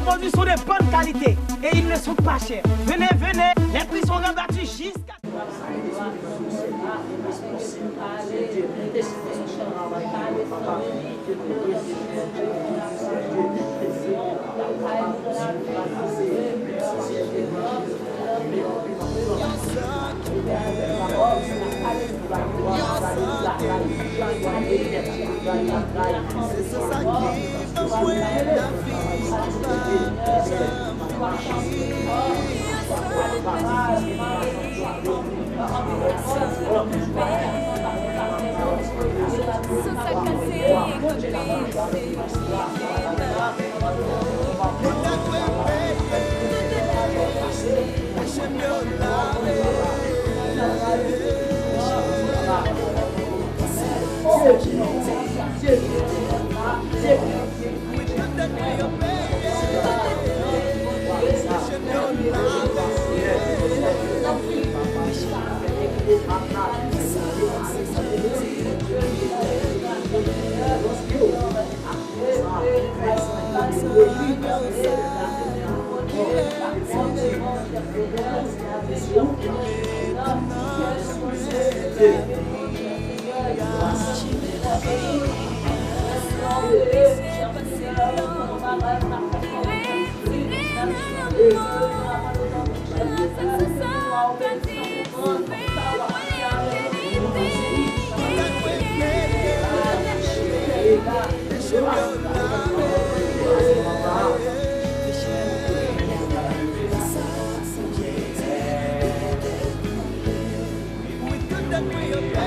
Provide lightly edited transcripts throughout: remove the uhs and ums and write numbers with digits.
Nos produits sont de bonne qualité et ils ne sont pas chers. Venez, venez, les prix sont rabattus jusqu'à... We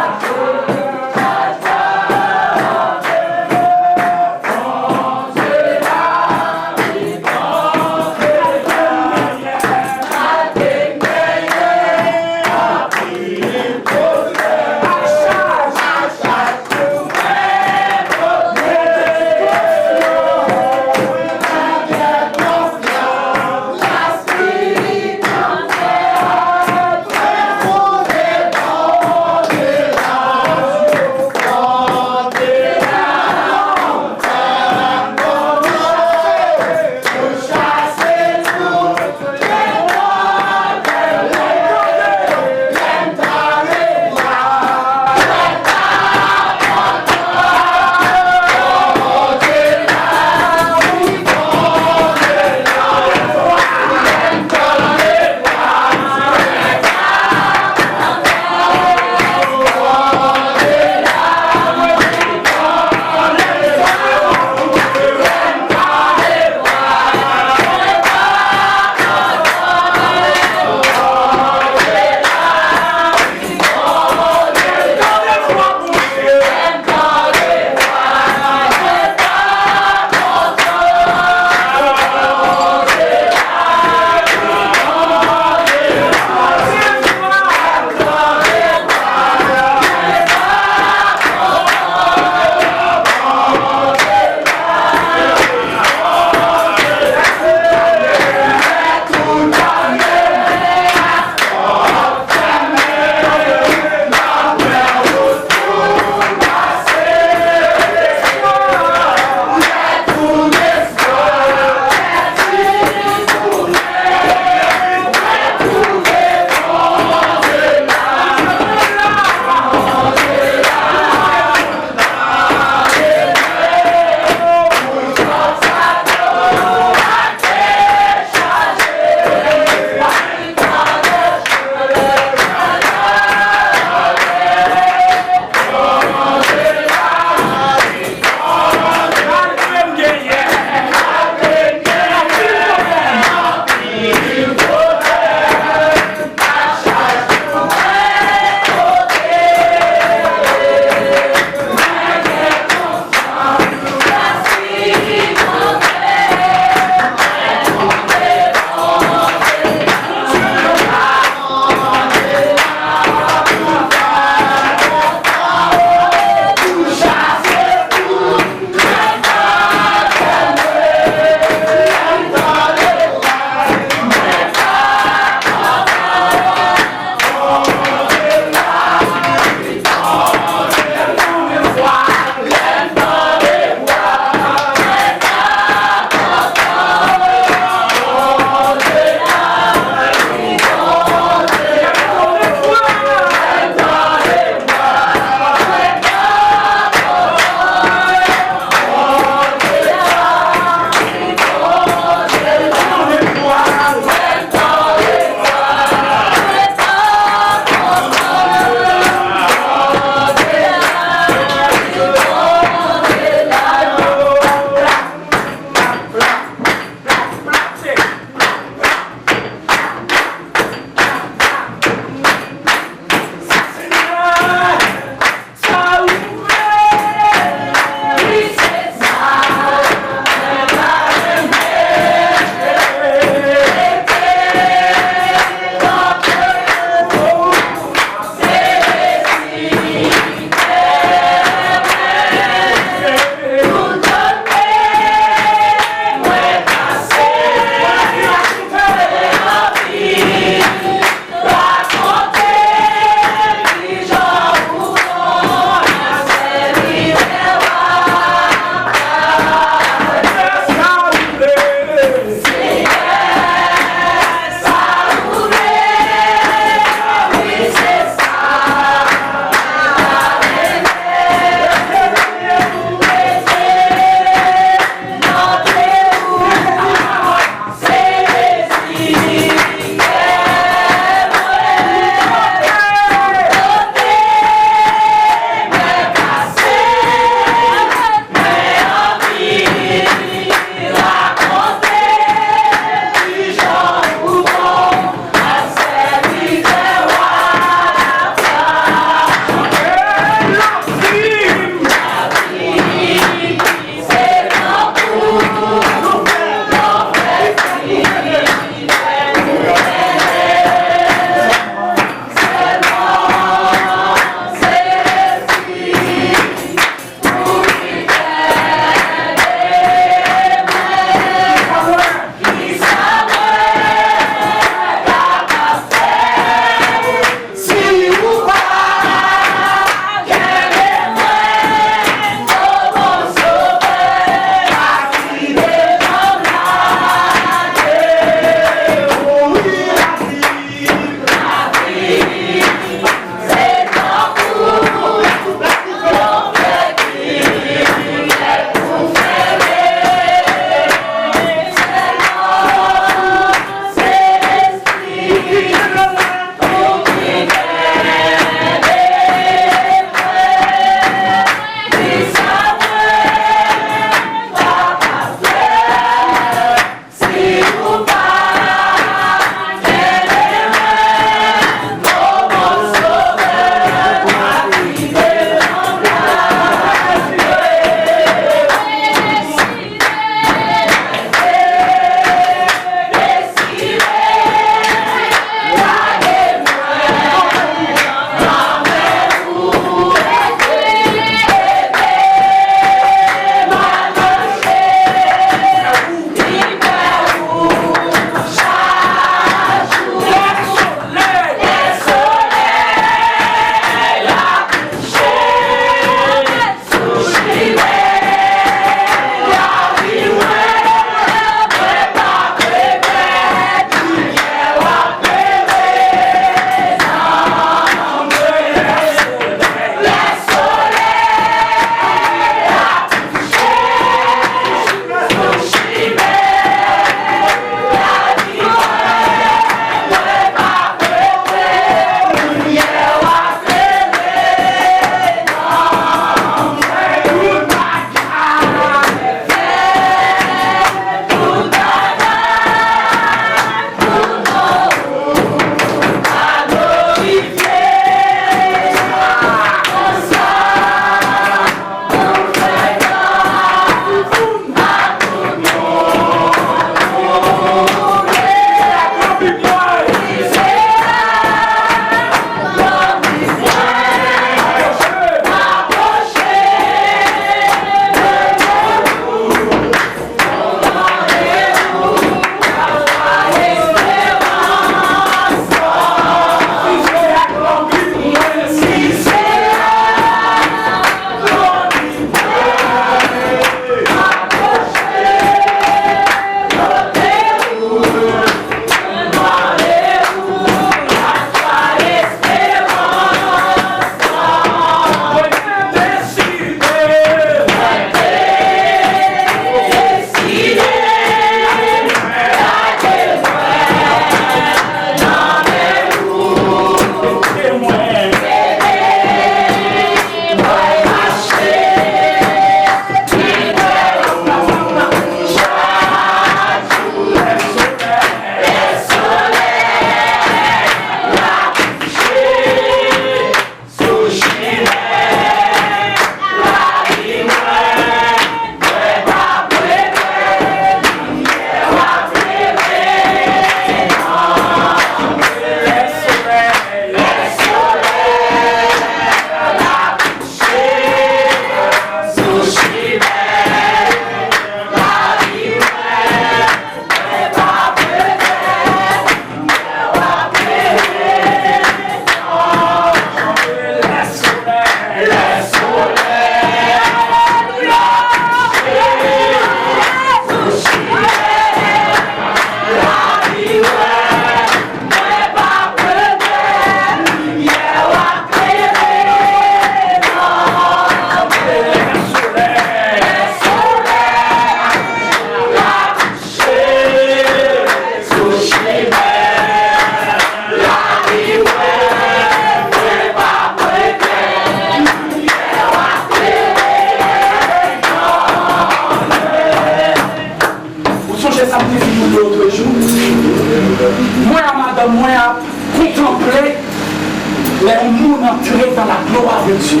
les monde entrer dans la gloire de Dieu.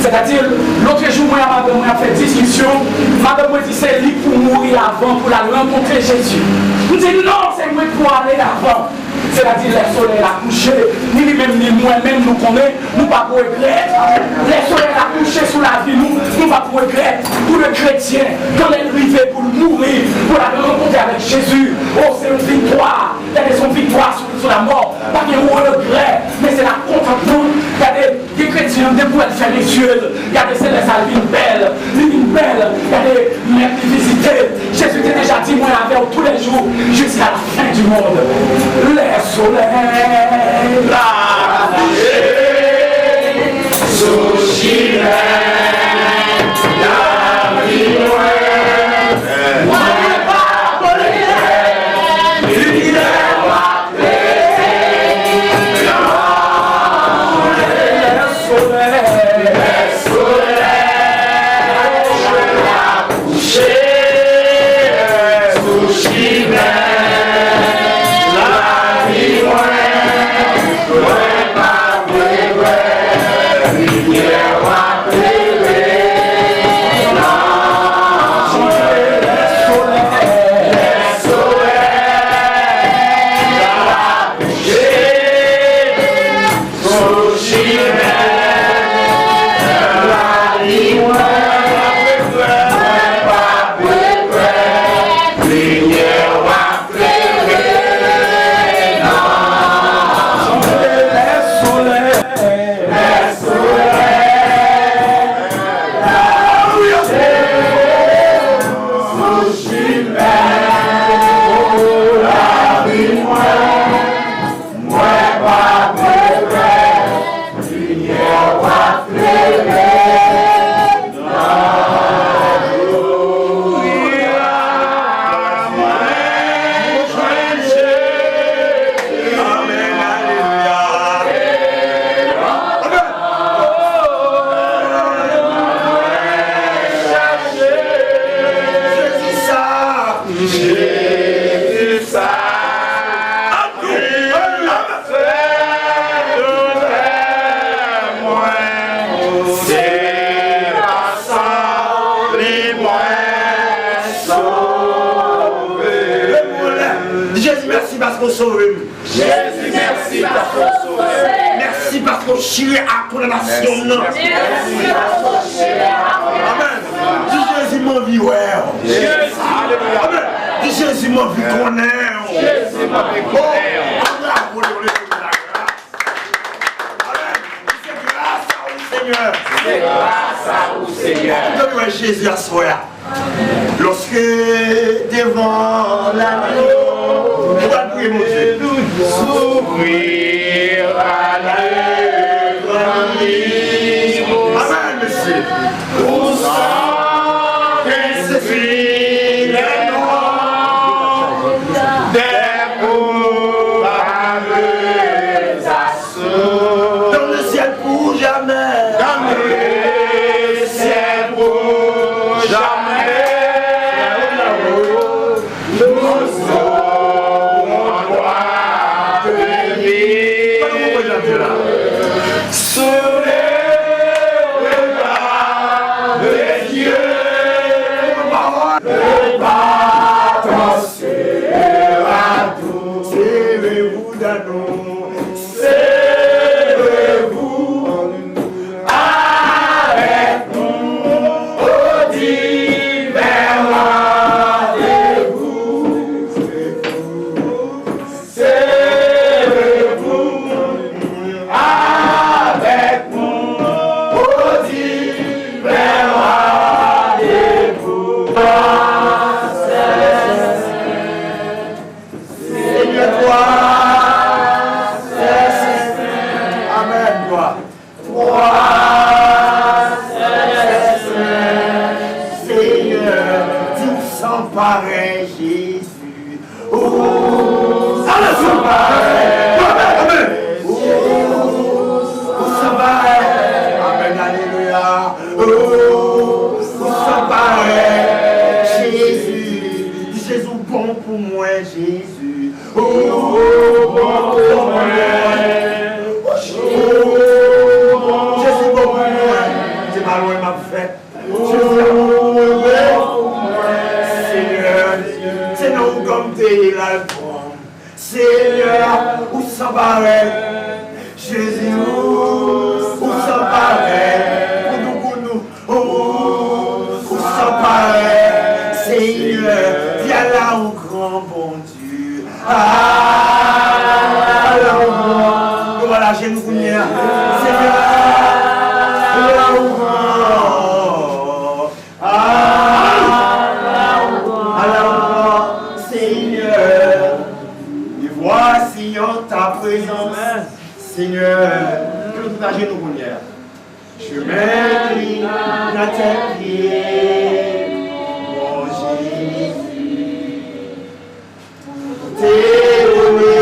C'est-à-dire, l'autre jour, moi, madame, a fait discussion. Madame m'a dit c'est lui pour mourir avant, pour la rencontrer Jésus. Je dis non, c'est moi pour aller avant. C'est-à-dire, le soleil a couché, ni lui-même, ni moi-même, nous connaissons, nous pas pour regret. Le soleil a couché sous la vie, nous pas pour regret. Pour le chrétien, quand il est arrivé pour mourir, pour la rencontrer avec Jésus, oh, c'est une victoire. Il y a son victoire sur la mort. Pas qu'il y ait un regret, mais c'est la contentement. Il y a des chrétiens, des poètes religieux, il y a des célestes, une belle, il y a des mères qui visitaient. Jésus t'a déjà dit, moi, avec tous les jours, jusqu'à la fin du monde. Le soleil, la vie, sous Chile, la vie, moi, pas pour Merci parce qu'on chie à condamnation. Amen. Jésus m'a vu, ouais. Amen. Jésus m'a vu connaître. Jésus m'a vu connaître. C'est grâce à vous, Seigneur. Donne-moi Jésus à soi. Lorsque devant l'agneau, on va prier, mon Dieu. S'ouvrir à l'œuvre. Amen, monsieur. Où sont inscrits les noms des coupables assauts dans le ciel pour jamais. Dans le ciel pour jamais. sans pareil. Jésus, où sans pareil. Pour Doukounou, où sans pareil. Seigneur, viens là au grand bon Dieu. Voilà, j'ai une première. Seigneur, là au grand. Seigneur, et voici en ta présence, Seigneur, que nous partageons nos bonheurs. Je m'incline à tes pieds, mon Jésus. T'es donné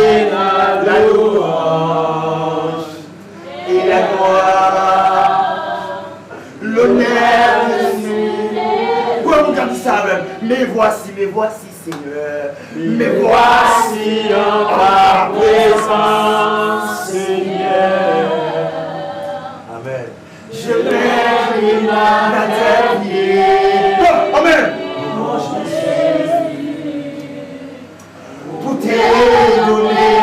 la louange et la gloire, l'honneur. Pourquoi vous gardez ça même? Mais voici, Seigneur. Mais voici en ta présence, Seigneur. Amen. Je m'incline à tes pieds. Amen. Pour te donner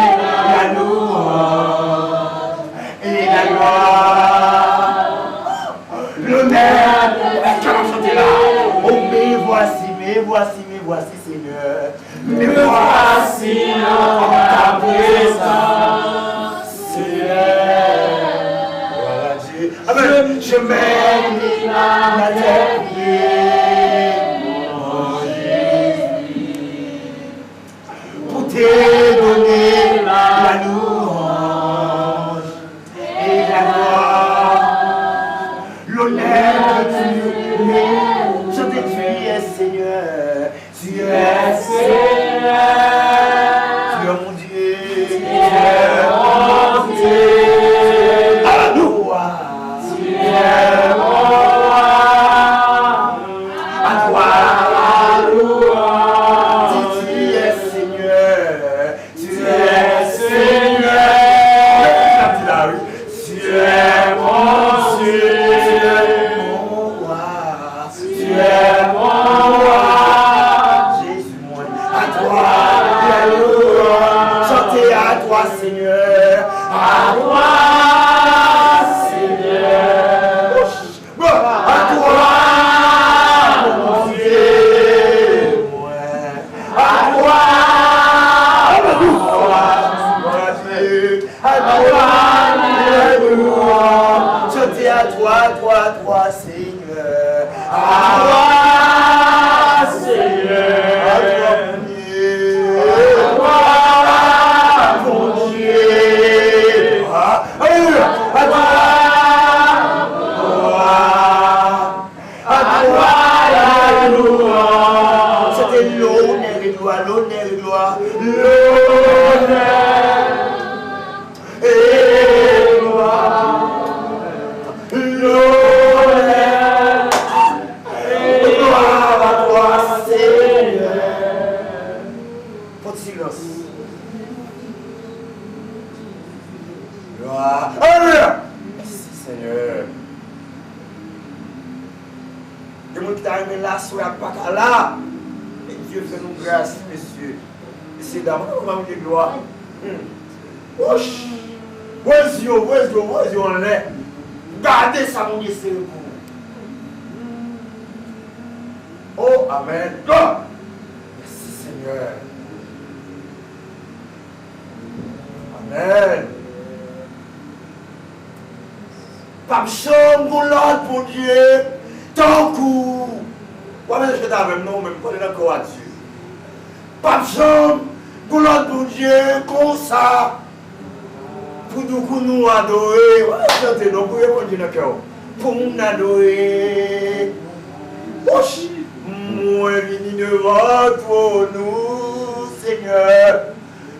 la louange et la gloire, l'honneur. Chantez là. Oh, mais voici, Seigneur. Mais voici en ta présence, Seigneur. Voilà Dieu. Amen. Je m'incline à tes pieds, mon Jésus, pour te donner la louange et la gloire, l'honneur que tu mérites. Chantez, tu es Seigneur, tu es Seigneur, tu es mon Dieu, tu es mon Dieu. Alléluia, tu es mon roi, à toi la louange. Tu es Seigneur, tu es Seigneur, tu es mon Dieu, mon roi, tu es mon roi. Jésus, mon à toi la louange. Chantez à toi, Seigneur, à toi, Seigneur, à toi, mon Dieu, à toi, à toi, la louange. Chantez à toi, Seigneur, à toi, Seigneur, à toi, mon Dieu, à toi, mon Dieu, à toi, à toi la louange. C'était l'honneur et gloire, l'honneur et gloire, l'honneur et gloire, l'honneur et gloire à toi, Seigneur. Pour le silence. Gloire. Alléluia. Merci, Seigneur. Le monde qui t'a arrivé là, soit pas là. Et Dieu fait nous grâce, messieurs. Et c'est d'abord qu'on va vous dire gloire. Ouch! Voici, on l'est. Gardez ça, mon Dieu, c'est le coup. Oh, amen. Gloire. Merci, Seigneur. Amen. Pape chambre, mon Lord, pour Dieu. Tant coup. Ouais, mais je vais t'avoir même non, même pas encore à Dieu. Pape chambre, mon Lord, pour Dieu, comme ça. Pour Doukounou adorer. Ouais, chantez, donc, pour mon Dieu, dans le cœur. Pour nous adorer. Moi, venu devant toi, nous, Seigneur.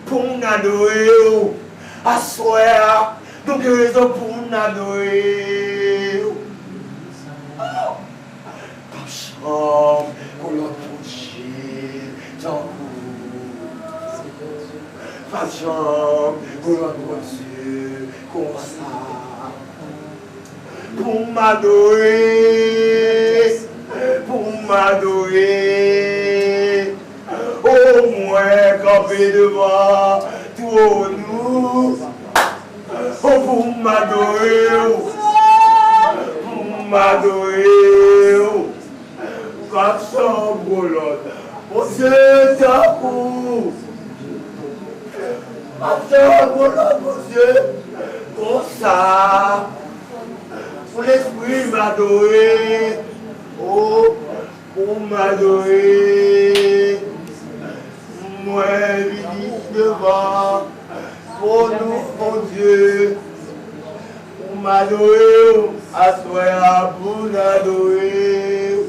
Pour nous adorer. Assoir. Donc, raison pour nous adorer. Pour l'autre Dieu, tant pas de chambre, pour l'autre Dieu, comme ça, pour m'adorer, au moins camper devant toi, nous, Oh, pour m'adorer, m'adorer, comme ça, Lord. Mon Dieu, Doukounou. Mon Dieu, comme ça, pour l'esprit m'adorer, oh, pour m'adorer, moi, vite devant, pour nous, mon Dieu, pour m'adorer, à toi, pour m'adorer,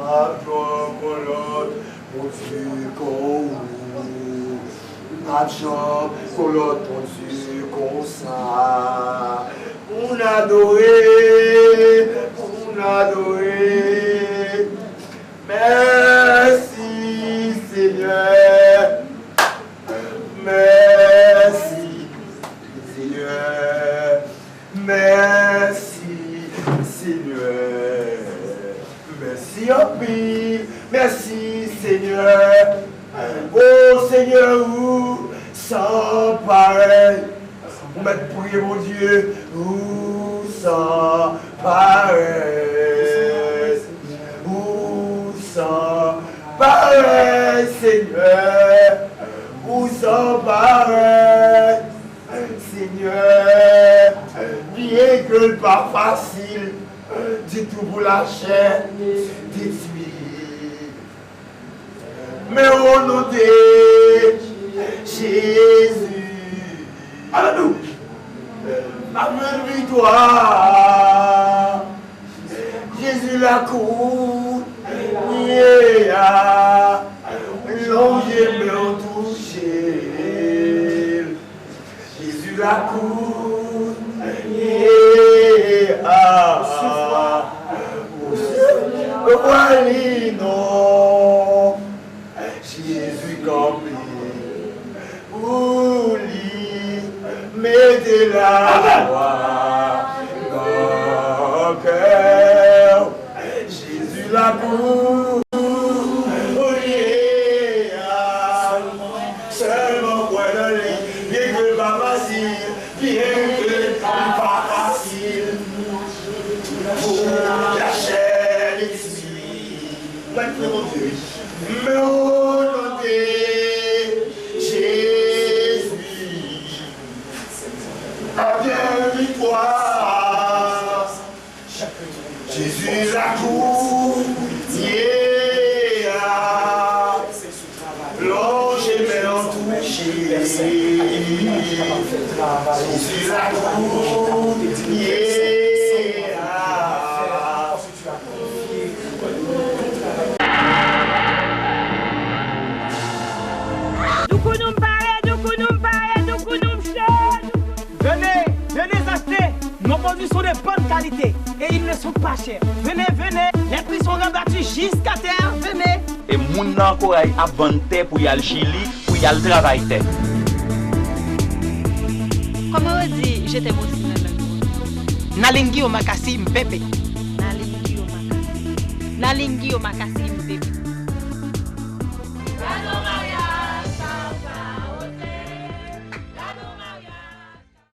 à toi, mon Lord, mon Dieu, Marchons pour l'autre, mon Dieu, comme ça. On adorer. Merci, Seigneur. Merci, Seigneur. Merci, Seigneur. Merci, Abbi. Merci, Seigneur. Oh Seigneur, sans pareil, on m'a prié mon Dieu, sans pareil, sans pareil, Seigneur, sans pareil, Seigneur, bien que le pas facile, dis tout pour la chair, dis-tu. Mais au nom de Jésus, alléluia, ma victoire, Jésus la cour, l'ange m'a touché, Jésus la cour, non. Jésus campé, pour lui, mettez la voix dans le cœur. Jésus la cour, seulement pour donner, bien que pas facile, bien que pas facile, pour la chair ici. Maintenant, Dieu, mais au nom de Jésus, à bien victoire, Jésus la cour, l'ange est en touché, Jésus la cour, produits sont de bonne qualité et ils ne sont pas chers. Venez, les prix sont rabattus jusqu'à terre. Venez. Et moun nan koray a bonne terre pour y aller Chili, pour y aller travailler. Comment on dit j'étais aussi Nalingi o makasi mpepe. Nalingi o makasi